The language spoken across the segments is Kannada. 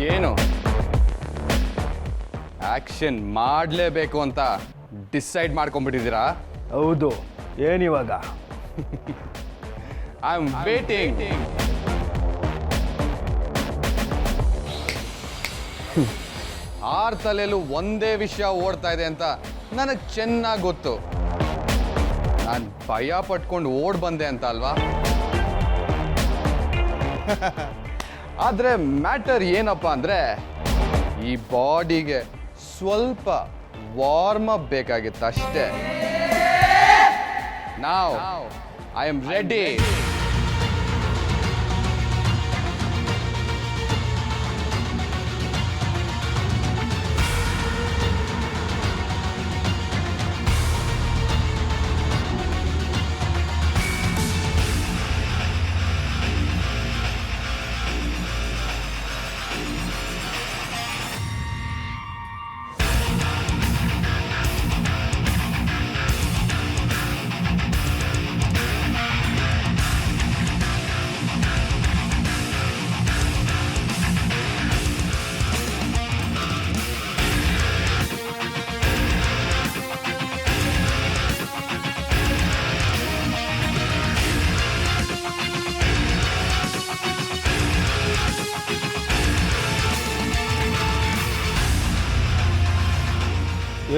ಏನು ಆಕ್ಷನ್ ಮಾಡಲೇಬೇಕು ಅಂತ ಡಿಸೈಡ್ ಮಾಡ್ಕೊಂಡ್ಬಿಟ್ಟಿದ್ದೀರಾ? ಹೌದು. ಏನಿವಾಗ? I am waiting. ಆರ್ ತಲೆಯಲ್ಲೂ ಒಂದೇ ವಿಷಯ ಓಡ್ತಾ ಇದೆ ಅಂತ ನನಗೆ ಚೆನ್ನಾಗಿ ಗೊತ್ತು. ನಾನು ಭಯ ಪಟ್ಕೊಂಡು ಓಡ್ ಬಂದೆ ಅಂತ ಅಲ್ವಾ? ಆದ್ರೆ ಮ್ಯಾಟರ್ ಏನಪ್ಪ ಅಂದ್ರೆ ಈ ಬಾಡಿಗೆ ಸ್ವಲ್ಪ ವಾರ್ಮ್ ಅಪ್ ಬೇಕಾಗಿತ್ತು ಅಷ್ಟೇ. ನಾವ್ ಐ ಆಮ್ ರೆಡಿ.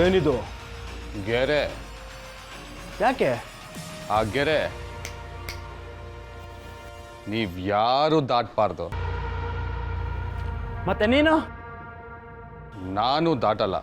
ಏನಿದು? ಗೆರೆ. ಯಾಕೆ? ಆ ಗೆರೆ ನೀವ್ ಯಾರು ದಾಟ್ಬಾರ್ದು. ಮತ್ತೆ ನೀನು? ನಾನು ದಾಟಲ್ಲ.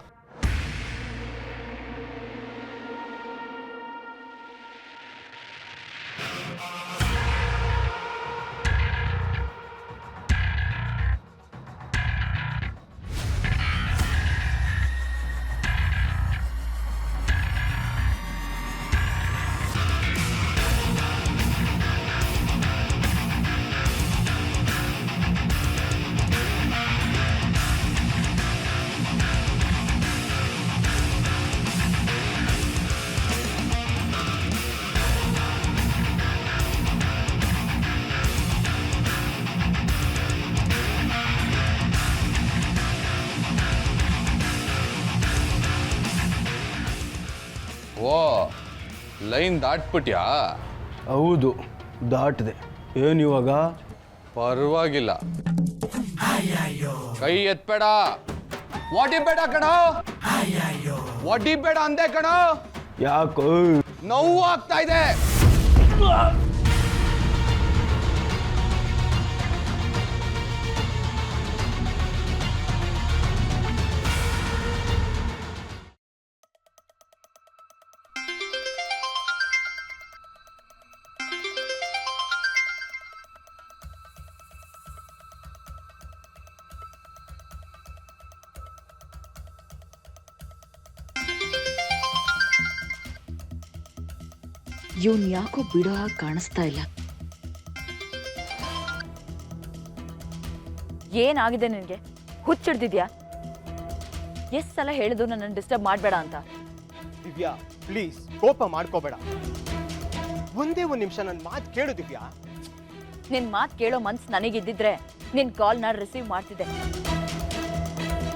ಓ, ಲೈನ್ ದಾಟ್ಬಿಟ್ಯಾ? ಹೌದು, ದಾಟಿದೆ. ಏನಿವಾಗ? ಪರವಾಗಿಲ್ಲ. ಕೈ ಎತ್ಬೇಡ. ಒಡಿಬೇಡ ಕಣ. ಒಡಿಬೇಡ ಅಂದೆ ಕಣ. ಯಾಕೋ? ನೋವು ಆಗ್ತಾ ಇದೆ. ಇವನ್ ಯಾಕೋ ಬಿಡೋ ಹಾಗೆ ಕಾಣಿಸ್ತಾ ಇಲ್ಲ. ಏನಾಗಿದೆ ನಿನ್ಗೆ? ಹುಚ್ಚಿಡ್ದಿದ್ಯಾ? ಎಷ್ಟ್ ಸಲ ಹೇಳಿದ್ರು ನನ್ನ ಡಿಸ್ಟರ್ಬ್ ಮಾಡಬೇಡ ಅಂತ. ದಿವ್ಯಾ ಪ್ಲೀಸ್ ಕೋಪ ಮಾಡ್ಕೋಬೇಡ. ಒಂದೇ ಒಂದು ನಿಮಿಷ ನನ್ನ ಮಾತು ಕೇಳು ದಿವ್ಯಾ. ನಿನ್ ಮಾತು ಕೇಳೋ ಮನ್ಸು ನನಗಿದ್ದಿದ್ರೆ ನಿನ್ ಕಾಲ್ನ ರಿಸೀವ್ ಮಾಡ್ತಿದ್ದೆ.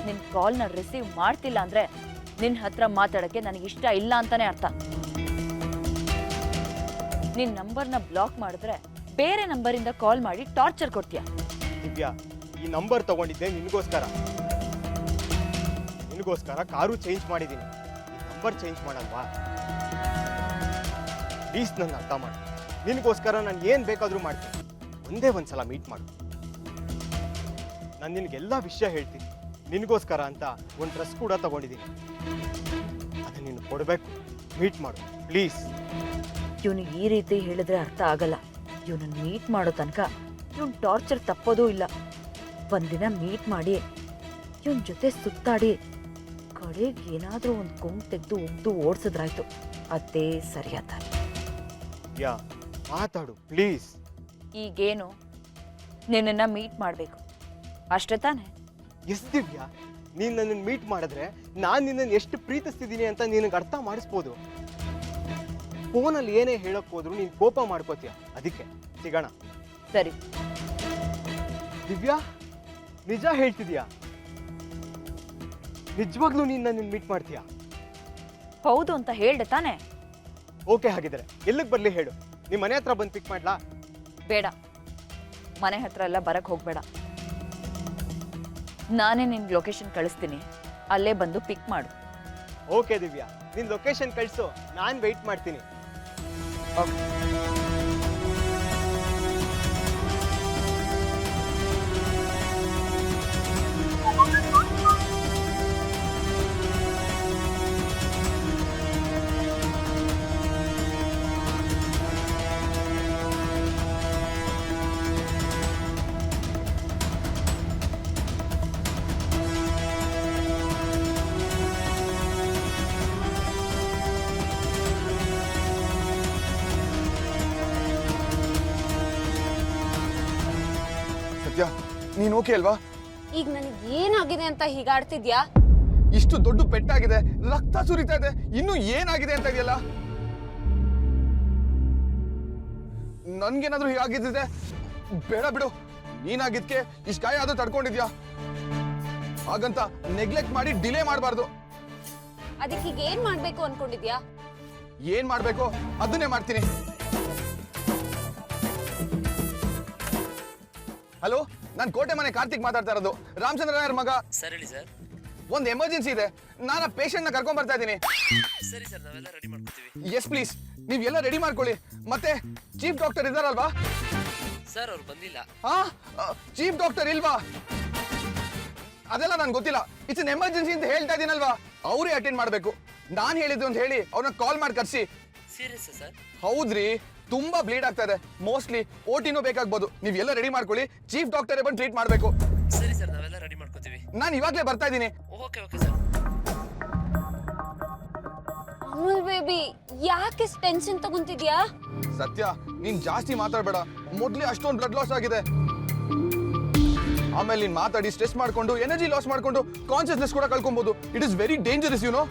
ನಿನ್ ಕಾಲ್ನ ರಿಸೀವ್ ಮಾಡ್ತಿಲ್ಲ ಅಂದ್ರೆ ನಿನ್ ಹತ್ರ ಮಾತಾಡಕ್ಕೆ ನನಗಿಷ್ಟ ಇಲ್ಲ ಅಂತಾನೆ ಅರ್ಥ. ನಿನ್ ನಂಬರ್ನ ಬ್ಲಾಕ್ ಮಾಡಿದ್ರೆ ಬೇರೆ ನಂಬರಿಂದ ಕಾಲ್ ಮಾಡಿ ಟಾರ್ಚರ್ ಕೊಡ್ತೀಯ. ದಿವ್ಯಾ, ಈ ನಂಬರ್ ತಗೊಂಡಿದ್ದೆ ನಿನಗೋಸ್ಕರ. ಕಾರು ಚೇಂಜ್ ಮಾಡಿದ್ದೀನಿ. ಈ ನಂಬರ್ ಚೇಂಜ್ ಮಾಡಲ್ವಾ? ಪ್ಲೀಸ್ ನನ್ನ ಅರ್ಥ ಮಾಡು. ನಿನಗೋಸ್ಕರ ನಾನು ಏನು ಬೇಕಾದರೂ ಮಾಡ್ತೀನಿ. ಒಂದೇ ಒಂದ್ಸಲ ಮೀಟ್ ಮಾಡು. ನಾನು ನಿನಗೆಲ್ಲ ವಿಷಯ ಹೇಳ್ತೀನಿ. ನಿನಗೋಸ್ಕರ ಅಂತ ಒಂದು ಡ್ರೆಸ್ ಕೂಡ ತಗೊಂಡಿದ್ದೀನಿ. ಅದನ್ನ ನೀನು ಕೊಡಬೇಕು. ಮೀಟ್ ಮಾಡು ಪ್ಲೀಸ್. ಇವನಿಗೆ ಈ ರೀತಿ ಹೇಳಿದ್ರೆ ಅರ್ಥ ಆಗಲ್ಲ. ಇವನನ್ನ ಮೀಟ್ ಮಾಡೋ ತನಕ ಇವನ್ ಟಾರ್ಚರ್ ತಪ್ಪೋದೂ ಇಲ್ಲ. ಒಂದಿನ ಮೀಟ್ ಮಾಡಿ ಇವನ್ ಜೊತೆ ಸುತ್ತಾಡಿ ಕಡೆಗೆ ಏನಾದ್ರೂ ಒಂದು ಕೊಂಗ್ ತೆಗೆದು ಉಗ್ದು ಓಡಿಸಿದ್ರಾಯ್ತು. ಅದೇ ಸರಿಯಾದ. ಯಾ ಮಾತಾಡು ಪ್ಲೀಸ್. ಈಗೇನು? ನಿನ್ನನ್ನು ಮೀಟ್ ಮಾಡಬೇಕು ಅಷ್ಟೇ ತಾನೆ? ಎಸ್ ದಿವ್ಯಾ, ನೀನು ನನ್ನನ್ನು ಮೀಟ್ ಮಾಡಿದ್ರೆ ನಾನು ನಿನ್ನನ್ನು ಎಷ್ಟು ಪ್ರೀತಿಸ್ತಿದ್ದೀನಿ ಅಂತ ನಿನಗೆ ಅರ್ಥ ಮಾಡಿಸ್ಬೋದು. ಫೋನಲ್ಲಿ ಏನೇ ಹೇಳಕ್ ಹೋದ್ರು ನೀನು ಕೋಪ ಮಾಡ್ಕೋತೀಯ. ಅದಕ್ಕೆ ಸಿಗೋಣ. ಸರಿ. ದಿವ್ಯಾ ನಿಜ ಹೇಳ್ತಿದ್ಯಾ? ನಿಜವಾಗ್ಲೂ ನೀನು ನನ್ನ ಮೀಟ್ ಮಾಡ್ತೀಯಾ? ಹೌದು ಅಂತ ಹೇಳ್ದೆ ತಾನೆ. ಓಕೆ, ಹಾಗಿದ್ರೆ ಎಲ್ಲಿಗೆ ಬರಲಿ ಹೇಳು, ನಿಮ್ಮ ಮನೆ ಹತ್ರ ಬಂದು ಪಿಕ್ ಮಾಡ್ಲಾ? ಬೇಡ, ಮನೆ ಹತ್ರ ಎಲ್ಲ ಬರಕ್ ಹೋಗ್ಬೇಡ. ನಾನೇ ನಿನ್ಗೆ ಲೊಕೇಶನ್ ಕಳಿಸ್ತೀನಿ, ಅಲ್ಲೇ ಬಂದು ಪಿಕ್ ಮಾಡು. ಓಕೆ ದಿವ್ಯಾ, ನಿನ್ನ ಲೊಕೇಶನ್ ಕಳಿಸು, ನಾನು ವೆಯ್ಟ್ ಮಾಡ್ತೀನಿ. ಸತ್ಯ, ನೀನ್ ಓಕೆ ಅಲ್ವಾ? ಈಗ ನನಗೆ ಏನಾಗಿದೆ ಅಂತ ಹೀಗಾಡ್ತಿದ್ಯಾ? ಇಷ್ಟು ದೊಡ್ಡ ಪೆಟ್ಟಾಗಿದೆ, ರಕ್ತ ಸುರಿತಾ ಇದೆ, ಇನ್ನು ಏನಾಗಿದೆ ಅಂತ ಇದೆಯಲ್ಲ? ನನ್ಗೇನಾದ್ರೂ ಹೀಗಾಗಿದ್ದಿದೆ ಬೇಡ ಬಿಡು. ನೀನಾಗಿದ್ಕೆ ಇಷ್ಟು ಗಾಯ ಆದ್ರೂ ತಡ್ಕೊಂಡಿದ್ಯಾ, ಹಾಗಂತ ನೆಗ್ಲೆಕ್ಟ್ ಮಾಡಿ ಡಿಲೇ ಮಾಡಬಾರ್ದು. ಅದಕ್ಕೆ ಈಗ ಏನ್ ಮಾಡ್ಬೇಕು ಅನ್ಕೊಂಡಿದ್ಯಾ? ಏನ್ ಮಾಡ್ಬೇಕು ಅದನ್ನೇ ಮಾಡ್ತೀನಿ. ಹಲೋ, ನಾನು ಕೋಟೆ ಮನೆ ಕಾರ್ತಿಕ್ ಮಾತಾಡ್ತಾ ಇರೋದು, ರಾಮಚಂದ್ರ ರಾಯರ್ ಮಗ. ಸರ್ ಹೇಳಿ ಸರ್. ಒಂದು ಎಮರ್ಜೆನ್ಸಿ ಇದೆ, ನಾನು ಆ ಪೇಷಂಟ್ ನ ಕರ್ಕೊಂಡ್ ಬರ್ತಾ ಇದ್ದೀನಿ. ಸರಿ ಸರ್, ನಾವೆಲ್ಲ ರೆಡಿ ಮಾಡ್ಕೊತೀವಿ. ಎಸ್ ಪ್ಲೀಸ್, ನೀವ್ ಎಲ್ಲ ರೆಡಿ ಮಾಡ್ಕೊಳ್ಳಿ. ಮತ್ತೆ ಚೀಫ್ ಡಾಕ್ಟರ್ ಇದ್ದಾರಲ್ವಾ? ಸರ್ ಅವ್ರು ಬಂದಿಲ್ಲ. ಹಾ, ಚೀಫ್ ಡಾಕ್ಟರ್ ಇಲ್ವಾ? ಅದೆಲ್ಲ ನನ್ಗೆ ಗೊತ್ತಿಲ್ಲ. ಇಟ್ಸ್ ಅನ್ ಎಮರ್ಜೆನ್ಸಿ ಅಂತ ಹೇಳ್ತಾ ಇದೀನಲ್ವಾ, ಅವರೇ ಅಟೆಂಡ್ ಮಾಡ್ಬೇಕು. ನಾನ್ ಹೇಳಿದ್ದು ಅಂತ ಹೇಳಿ ಅವ್ರನ್ನ ಕಾಲ್ ಮಾಡಿ ಕರ್ಸಿ. Serious sir? ಹೌದ್ರಿ, ತುಂಬಾ ಬ್ಲೀಡ್ ಆಗ್ತಾ ಇದೆ. ಮೋಸ್ಟ್ಲಿ ಓಟಿನೂ ಬೇಕಾಗ್ಬೋದು. ನೀವ್ ಎಲ್ಲ ರೆಡಿ ಮಾಡ್ಕೊಳ್ಳಿ, ಚೀಫ್ ಡಾಕ್ಟರ್ ಬಂದು ಟ್ರೀಟ್ ಮಾಡ್ಬೇಕು. ಸರಿ ಸರ್, ನಾವೆಲ್ಲ ರೆಡಿ ಮಾಡ್ಕೊತೀವಿ. ನಾನು ಇವಾಗ್ಲೇ ಬರ್ತಾ ಇದ್ದೀನಿ. Okay okay sir. Amul baby, ಯಾಕೆ ಟೆನ್ಷನ್ ತಗೊಂತಿದ್ಯಾ? ಸತ್ಯ, ನೀನ್ ಜಾಸ್ತಿ ಮಾತಾಡ್ಬೇಡ. ಮೊದ್ಲೇ ಅಷ್ಟೊಂದು ಬ್ಲಡ್ ಲಾಸ್ ಆಗಿದೆ. ಆಮೇಲೆ ನೀನ್ ಮಾತಾಡಿ ಸ್ಟ್ರೆಸ್ ಮಾಡ್ಕೊಂಡು ಎನರ್ಜಿ ಲಾಸ್ ಮಾಡ್ಕೊಂಡು ಕಾನ್ಶಿಯಸ್ನೆಸ್ ಕೂಡ ಕಳ್ಕೊಬಹುದು. It is very dangerous, you no.